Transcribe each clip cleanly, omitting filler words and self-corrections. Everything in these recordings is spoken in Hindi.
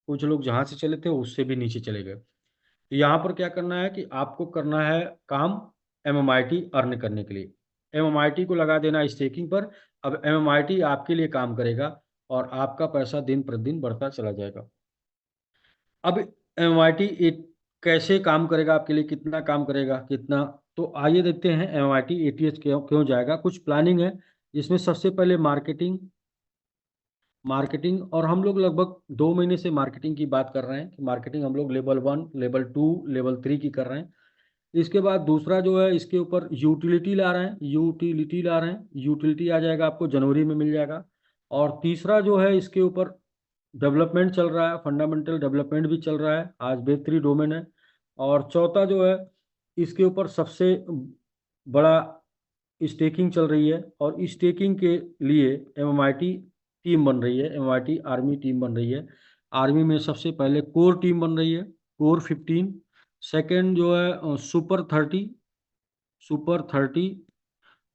कुछ लोग जहाँ से चले थे उससे भी नीचे चले गए। तो यहाँ पर क्या करना है कि आपको करना है काम एमएमआईटी अर्न करने के लिए। एमएमआईटी को लगा देना स्टेकिंग पर। अब एमएमआईटी आपके लिए काम करेगा और आपका पैसा दिन प्रतिदिन बढ़ता चला जाएगा। अब एमआईटी कैसे काम करेगा आपके लिए, कितना काम करेगा, कितना। तो आइए देखते हैं एमआईटी एटीएच क्यों क्यों जाएगा। कुछ प्लानिंग है जिसमें सबसे पहले मार्केटिंग। मार्केटिंग और हम लोग लगभग 2 महीने से मार्केटिंग की बात कर रहे हैं कि मार्केटिंग हम लोग लेवल 1, लेवल 2, लेवल 3 की कर रहे हैं। इसके बाद दूसरा जो है, इसके ऊपर यूटिलिटी ला रहे हैं, यूटिलिटी ला रहे हैं। यूटिलिटी आ जाएगा, आपको जनवरी में मिल जाएगा। और तीसरा जो है, इसके ऊपर डेवलपमेंट चल रहा है, फंडामेंटल डेवलपमेंट भी चल रहा है, आज बेहतरी डोमेन है। और चौथा जो है, इसके ऊपर सबसे बड़ा स्टेकिंग चल रही है। और स्टेकिंग के लिए एमएमआईटी टीम बन रही है, एमएमआईटी आर्मी टीम बन रही है। आर्मी में सबसे पहले कोर टीम बन रही है, कोर 15। सेकंड जो है सुपर 30, सुपर 30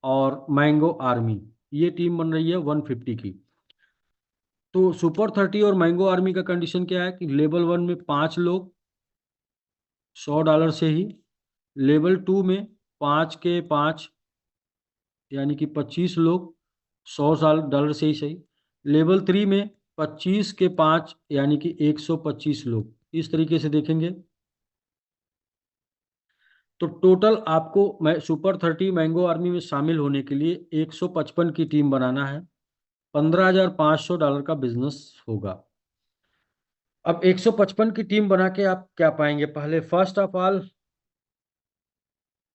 और मैंगो आर्मी, ये टीम बन रही है 150 की। तो सुपर 30 और मैंगो आर्मी का कंडीशन क्या है कि लेवल 1 में 5 लोग $100 से ही, लेवल 2 में 5 के 5 यानी कि 25 लोग $100 से ही सही। लेवल 3 में 25 के 5 यानी कि 125 लोग। इस तरीके से देखेंगे तो टोटल आपको मैं सुपर 30 मैंगो आर्मी में शामिल होने के लिए 155 की टीम बनाना है। $15,500 का बिजनेस होगा। अब 155 की टीम बना के आप क्या पाएंगे, पहले फर्स्ट ऑफ ऑल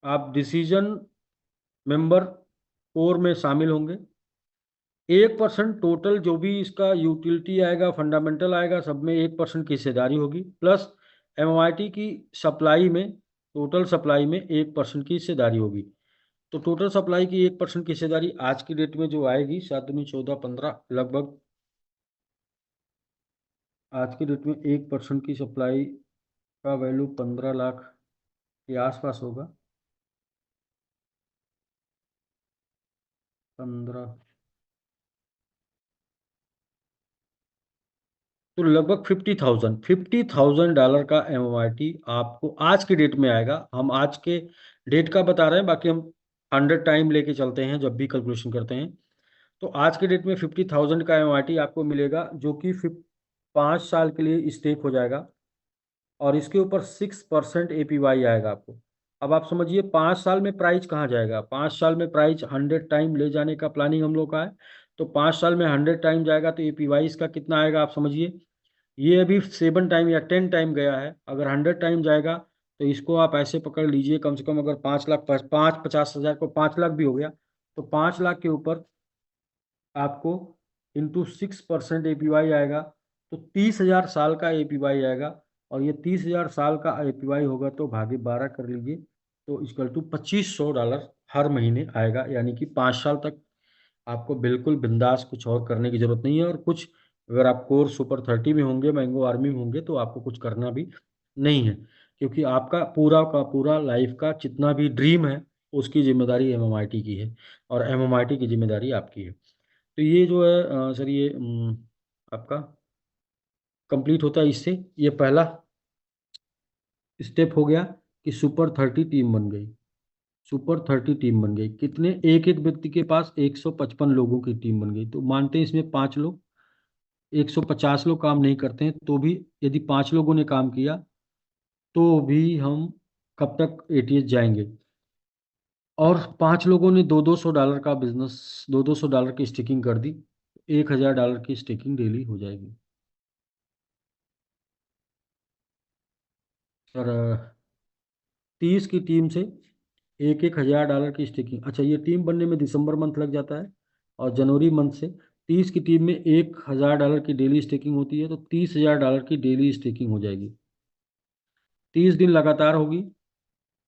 आप डिसीजन मेंबर कोर में शामिल होंगे। 1% टोटल जो भी इसका यूटिलिटी आएगा, फंडामेंटल आएगा, सब में 1% की हिस्सेदारी होगी। प्लस एमआईटी की सप्लाई में, टोटल सप्लाई में 1% की हिस्सेदारी होगी। तो टोटल सप्लाई की 1% की हिस्सेदारी आज की डेट में जो आएगी, 7×14 15 लगभग, आज की डेट में 1% की सप्लाई का वैल्यू 15 लाख के आसपास होगा। 15, तो लगभग $50,000 का एमआईटी आपको आज की डेट में आएगा। हम आज के डेट का बता रहे हैं, बाकी हम 100 टाइम लेके चलते हैं जब भी कैलकुलेशन करते हैं। तो आज के डेट में 50,000 का एमआईटी आपको मिलेगा, जो कि 5 साल के लिए स्टेक हो जाएगा। और इसके ऊपर 6% एपीवाई आएगा आपको। अब आप समझिए 5 साल में प्राइस कहाँ जाएगा। 5 साल में प्राइस 100 टाइम ले जाने का प्लानिंग हम लोग का है। तो 5 साल में 100 टाइम जाएगा तो एपीवाई इसका कितना आएगा आप समझिए। ये अभी 7 टाइम या 10 टाइम गया है, अगर 100 टाइम जाएगा तो इसको आप ऐसे पकड़ लीजिए, कम से कम अगर 5 लाख, 50,000 को 5 लाख भी हो गया, तो 5 लाख के ऊपर आपको × 6% एपीवाई आएगा। तो 30,000 साल का एपीवाई आएगा। और ये 30,000 साल का एपीवाई होगा तो भागे 12 कर लीजिए, तो इक्वल टू $2,500 हर महीने आएगा। यानी कि 5 साल तक आपको बिल्कुल बिंदास, कुछ और करने की जरूरत नहीं है। और कुछ, अगर आप कोर सुपर 30 में होंगे, मैंगो आर्मी में होंगे, तो आपको कुछ करना भी नहीं है, क्योंकि आपका पूरा का पूरा लाइफ का जितना भी ड्रीम है उसकी जिम्मेदारी एमएमआईटी की है और एमएमआईटी की जिम्मेदारी आपकी है। तो ये जो है सर, ये आपका कंप्लीट होता है इससे। ये पहला स्टेप हो गया कि सुपर 30 टीम बन गई। सुपर 30 टीम बन गई, कितने, एक एक व्यक्ति के पास 155 लोगों की टीम बन गई। तो मानते हैं इसमें 5 लोग, 150 लोग काम नहीं करते हैं, तो भी यदि 5 लोगों ने काम किया तो भी हम कब तक एटीएस जाएंगे। और 5 लोगों ने $200 का बिजनेस, $200 की स्टेकिंग कर दी, $1,000 की स्टेकिंग डेली हो जाएगी। सर 30 की टीम से एक एक $1,000 की स्टेकिंग। अच्छा, ये टीम बनने में दिसंबर मंथ लग जाता है और जनवरी मंथ से 30 की टीम में $1,000 की डेली स्टेकिंग होती है, तो $30,000 की डेली स्टेकिंग हो जाएगी। 30 दिन लगातार होगी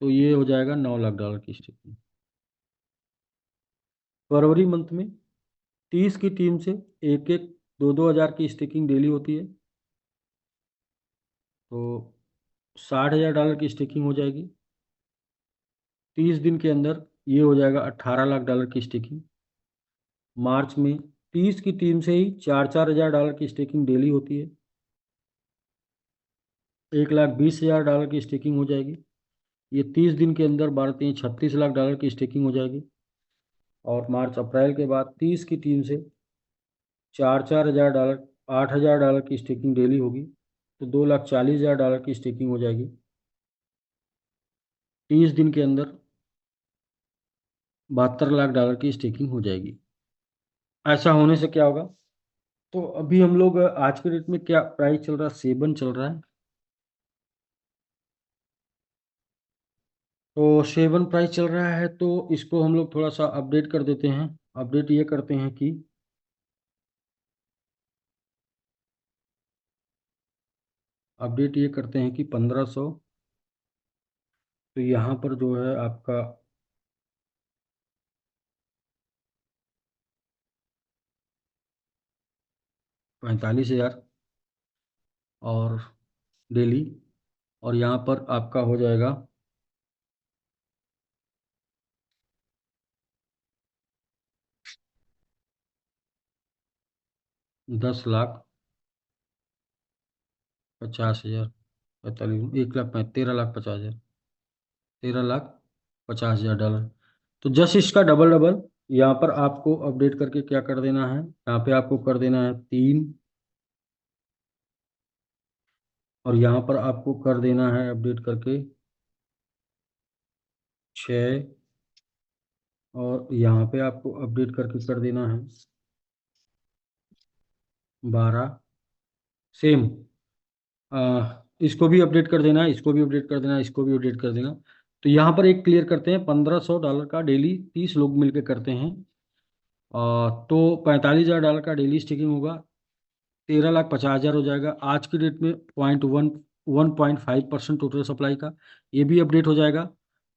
तो ये हो जाएगा $9 लाख की स्टेकिंग। फरवरी मंथ में 30 की टीम से एक एक 2-2 हज़ार की स्टेकिंग डेली होती है, तो $60,000 की स्टेकिंग हो जाएगी। 30 दिन के अंदर ये हो जाएगा $18 लाख की स्टेकिंग। मार्च में 30 की टीम से ही 4-4 हज़ार डॉलर की स्टेकिंग डेली होती है, $1,20,000 की स्टेकिंग हो जाएगी। ये 30 दिन के अंदर भारतीय $36 लाख की स्टेकिंग हो जाएगी। और मार्च अप्रैल के बाद 30 की टीम से 4,000 $4,000, $8,000 की स्टेकिंग डेली होगी, तो $2,40,000 की स्टेकिंग हो जाएगी 30 दिन के अंदर। $72 लाख की स्टेकिंग हो जाएगी। ऐसा होने से क्या होगा, तो अभी हम लोग आज के डेट में क्या प्राइस चल रहा है, 7 चल रहा है। तो 7 प्राइस चल रहा है, तो इसको हम लोग थोड़ा सा अपडेट कर देते हैं। अपडेट ये करते हैं कि अपडेट ये करते हैं कि 1500, तो यहाँ पर जो है आपका 45,000 और डेली, और यहाँ पर आपका हो जाएगा 10,50,000, 45, 1,50,000, 13,50,000, $13,50,000। तो जस्ट इसका डबल डबल यहाँ पर आपको अपडेट करके क्या कर देना है, यहाँ पे आपको कर देना है 3, और यहाँ पर आपको कर देना है अपडेट करके 6, और यहाँ पे आपको अपडेट करके कर देना है 12। सेम इसको भी अपडेट कर देना है, इसको भी अपडेट कर देना है, इसको भी अपडेट कर देना। तो यहाँ पर एक क्लियर करते हैं, $1,500 का डेली 30 लोग मिलकर करते हैं, तो $45,000 का डेली स्टेकिंग होगा, 13,50,000 हो जाएगा आज की डेट में। 1.5% टोटल सप्लाई का ये भी अपडेट हो जाएगा,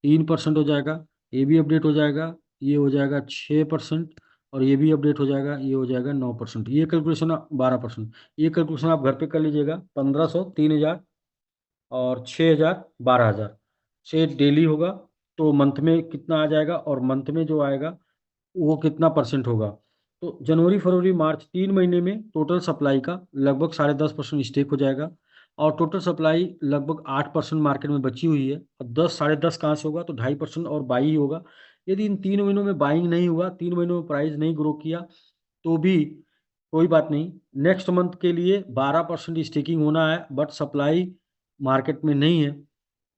3% हो जाएगा, ये भी अपडेट हो जाएगा, ये हो जाएगा 6%, और ये भी अपडेट हो जाएगा, ये हो जाएगा 9%। ये कैलकुलेशन 12%। ये कैलकुलेशन आप घर पे कर लीजिएगा। 1,500, 3,000 और 6,000, 12,000 से डेली होगा, तो मंथ में कितना आ जाएगा, और मंथ में जो आएगा वो कितना परसेंट होगा। तो जनवरी फरवरी मार्च 3 महीने में टोटल सप्लाई का लगभग 10.5% स्टेक हो जाएगा, और टोटल सप्लाई लगभग 8% मार्केट में बची हुई है। और 10, 10.5 कहाँ से होगा, तो 2.5% और बाई ही होगा। यदि इन 3 महीनों में बाइंग नहीं हुआ, 3 महीनों में प्राइस नहीं ग्रो किया, तो भी कोई बात नहीं। नेक्स्ट मंथ के लिए 12% स्टेकिंग होना है, बट सप्लाई मार्केट में नहीं है।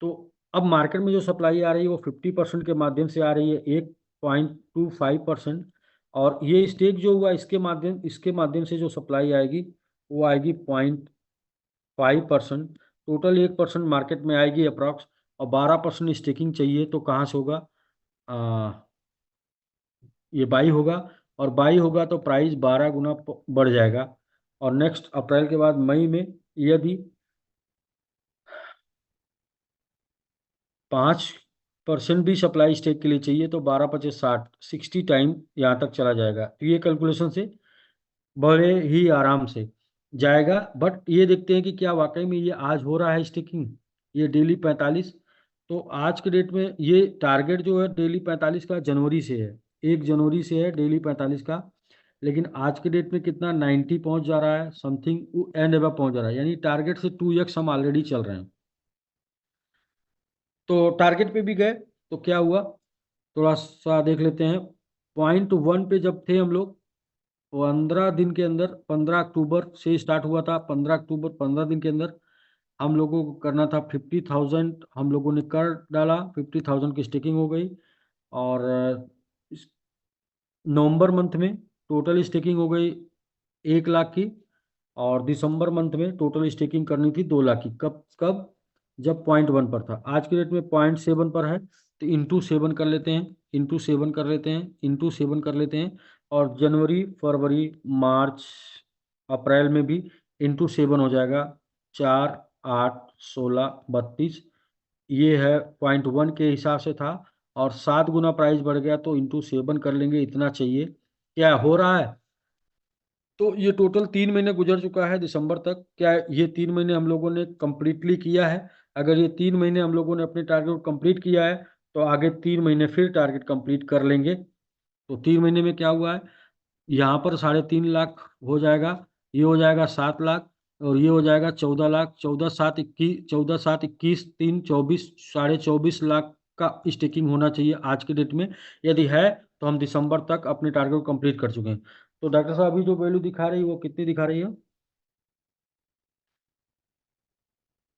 तो अब मार्केट में जो सप्लाई आ रही है वो 50% के माध्यम से आ रही है, 1.25%। और ये स्टेक जो हुआ इसके माध्यम से जो सप्लाई आएगी वो आएगी 0.5%। टोटल 1% मार्केट में आएगी अप्रॉक्स, और 12% स्टेकिंग चाहिए, तो कहाँ से होगा, ये बाई होगा। और बाई होगा तो प्राइस 12 गुना बढ़ जाएगा। और नेक्स्ट अप्रैल के बाद मई में यदि 5% भी सप्लाई स्टेक के लिए चाहिए, तो 12×5 = 60, 60 टाइम यहाँ तक चला जाएगा। तो ये कैलकुलेशन से बड़े ही आराम से जाएगा। बट ये देखते हैं कि क्या वाकई में ये आज हो रहा है स्टेकिंग, ये डेली 45। तो आज के डेट में ये टारगेट जो है डेली 45 का जनवरी से है, 1 जनवरी से है डेली 45 का। लेकिन आज के डेट में कितना 90 पहुंच जा रहा है, समथिंग एंड एबव पहुंच जा रहा है, यानी टारगेट से 2x हम ऑलरेडी चल रहे हैं। तो टारगेट पे भी गए, तो क्या हुआ थोड़ा सा देख लेते हैं। पॉइंट 1 पे जब थे हम लोग, 15 दिन के अंदर, 15 अक्टूबर से स्टार्ट हुआ था, 15 अक्टूबर, 15 दिन के अंदर हम लोगों को करना था 50,000। हम लोगों ने कर डाला, 50,000 की स्टेकिंग हो गई। और नवंबर मंथ में टोटल स्टेकिंग हो गई 1 लाख की, और दिसंबर मंथ में टोटल स्टेकिंग करनी थी 2 लाख की। कब कब, जब पॉइंट 1 पर था। आज की डेट में पॉइंट 7 पर है, तो इंटू 7 कर लेते हैं, इंटू 7 कर लेते हैं, इंटू 7 कर लेते हैं। और जनवरी फरवरी मार्च अप्रैल में भी इंटू 7 हो जाएगा, 4, 8, 16, 32। ये है पॉइंट 1 के हिसाब से था। और 7 गुना प्राइस बढ़ गया, तो इंटू 7 कर लेंगे, इतना चाहिए। क्या हो रहा है, तो ये टोटल 3 महीने गुजर चुका है दिसंबर तक। क्या ये 3 महीने हम लोगों ने कंप्लीटली किया है? अगर ये 3 महीने हम लोगों ने अपने टारगेट को कंप्लीट किया है, तो आगे 3 महीने फिर टारगेट कंप्लीट कर लेंगे। तो 3 महीने में क्या हुआ है, यहाँ पर 3.5 लाख हो जाएगा, ये हो जाएगा 7 लाख, और ये हो जाएगा 14 लाख, 14 7 21, 14 7 21, 3 24, 24.5 लाख का स्टेकिंग होना चाहिए आज के डेट में। यदि है तो हम दिसंबर तक अपने टारगेट को कंप्लीट कर चुके हैं। तो डॉक्टर साहब अभी जो वैल्यू दिखा रही है वो कितनी दिखा रही है?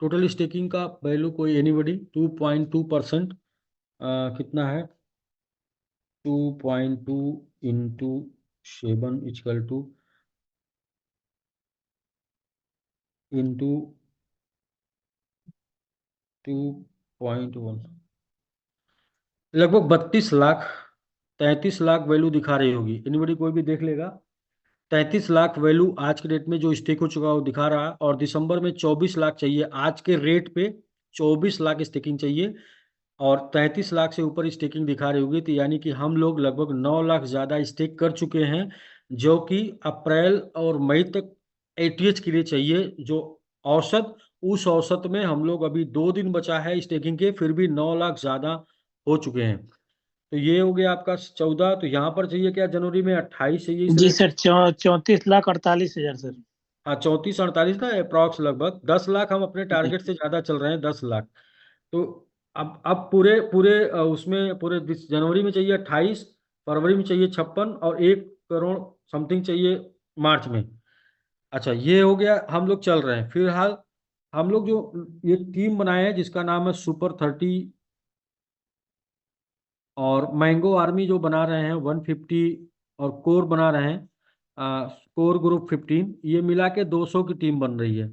टोटल स्टेकिंग का वैल्यू कोई एनीबडी 2.2%। कितना है? 2.2 इंटू 7 इजकल टू इंटू 2.1, लगभग 32 लाख, 33 लाख वैल्यू दिखा रही होगी। एनीबडी कोई भी देख लेगा। 33 लाख वैल्यू आज के डेट में जो स्टेक हो चुका है वो दिखा रहा है, और दिसंबर में 24 लाख चाहिए आज के रेट पे। 24 लाख स्टेकिंग चाहिए, और 33 लाख से ऊपर स्टेकिंग दिखा रही होगी, तो यानी कि हम लोग लगभग 9 लाख ज़्यादा स्टेक कर चुके हैं, जो कि अप्रैल और मई तक एटीएच के लिए चाहिए। जो औसत, उस औसत में हम लोग अभी 2 दिन बचा है स्टेकिंग के, फिर भी 9 लाख ज़्यादा हो चुके हैं। तो ये हो गया आपका 14। तो यहाँ पर चाहिए क्या? जनवरी में 28 चाहिए इस जी रेट। Sir, 34,48,000 sir. हाँ, 34 48 ना, अप्रॉक्स लगभग 10 लाख हम अपने जी टारगेट से ज़्यादा चल रहे हैं, 10 लाख। तो अब पूरे पूरे उसमें पूरे जनवरी में चाहिए 28, फरवरी में चाहिए 56, और 1 करोड़ समथिंग चाहिए मार्च में। अच्छा, ये हो गया, हम लोग चल रहे हैं फिलहाल। हम लोग जो ये टीम बनाए हैं जिसका नाम है सुपर 30, और मैंगो आर्मी जो बना रहे हैं 150, और कोर बना रहे हैं कोर ग्रुप 15, ये मिला के 200 की टीम बन रही है।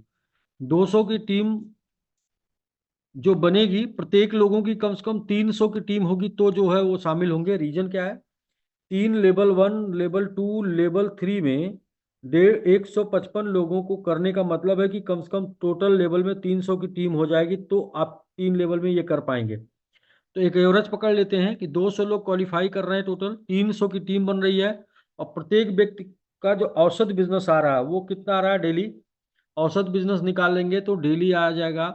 200 की टीम जो बनेगी, प्रत्येक लोगों की कम से कम 300 की टीम होगी, तो जो है वो शामिल होंगे। रीजन क्या है? 3 लेवल 1, लेवल 2, लेवल 3 में 155 लोगों को करने का मतलब है कि कम से कम टोटल लेवल में 300 की टीम हो जाएगी, तो आप 3 लेवल में ये कर पाएंगे। तो एक एवरेज पकड़ लेते हैं कि 200 लोग क्वालिफाई कर रहे हैं, टोटल 300 की टीम बन रही है। और प्रत्येक व्यक्ति का जो औसत बिजनेस आ रहा है वो कितना आ रहा है डेली? औसत बिजनेस निकाल लेंगे तो डेली आ जाएगा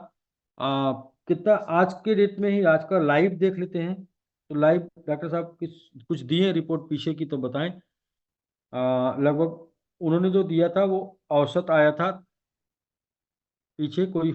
आ, कितना आज के डेट में ही। आज का लाइव देख लेते हैं। तो लाइव डॉक्टर साहब किस कुछ दिए रिपोर्ट पीछे की, तो बताएं। लगभग उन्होंने जो दिया था वो औसत आया था पीछे कोई